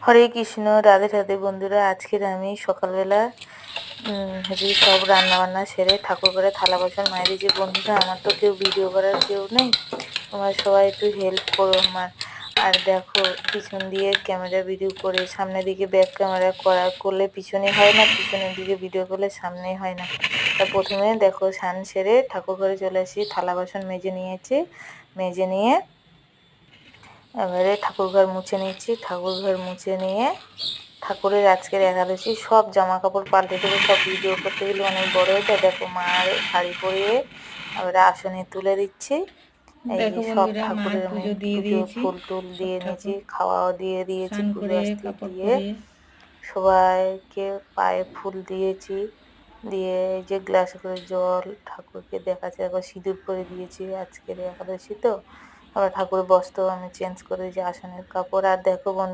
হরে কৃষ্ণ, রাধে রাধে বন্ধুরা। আজকের আমি সকালবেলা সব রান্না বান্না সেরে ঠাকুর করে থালা বাসন মায়ের দিয়েছি। বন্ধুরা, আমার তো কেউ ভিডিও করার কেউ নেই, তোমরা সবাই একটু হেল্প করো আমার। আর দেখো, পিছন দিয়ে ক্যামেরা ভিডিও করে সামনের দিকে ব্যাক ক্যামেরা করলে পিছনে হয় না, পিছনের দিকে ভিডিও করলে সামনে হয় না। তা প্রথমে দেখো, স্নান সেরে ঠাকুর ঘরে চলে আসি, থালা বাসন মেজে নিয়েছি। মেজে নিয়ে এবারে ঠাকুর ঘর মুছে নিচ্ছি। ঠাকুর ঘর মুছে নিয়ে ঠাকুরের আজকের একাদশী সব জামা কাপড় পাল্টে দেবো। সব ভিডিও করতে গেলে অনেক বড় হয়ে যায়। দেখো, মার শাড়ি পরিয়ে এবারে আসনে তুলে দিচ্ছি। এই যে সব ঠাকুরের আমি পুজো ফুল টুল দিয়ে নিয়েছি, খাওয়াও দিয়ে দিয়েছি, পুজো আস্তি দিয়ে সবাইকে পায়ে ফুল দিয়েছি। দিয়ে এই যে গ্লাসে করে জল ঠাকুরকে দেখাচ্ছে, একবার সিঁদুর করে দিয়েছি। আজকের একাদশী তো আবার ঠাকুরের বস্ত্র আমি চেঞ্জ করে দিয়েছি, আসনের কাপড়। আর দেখো বন্ধুরা,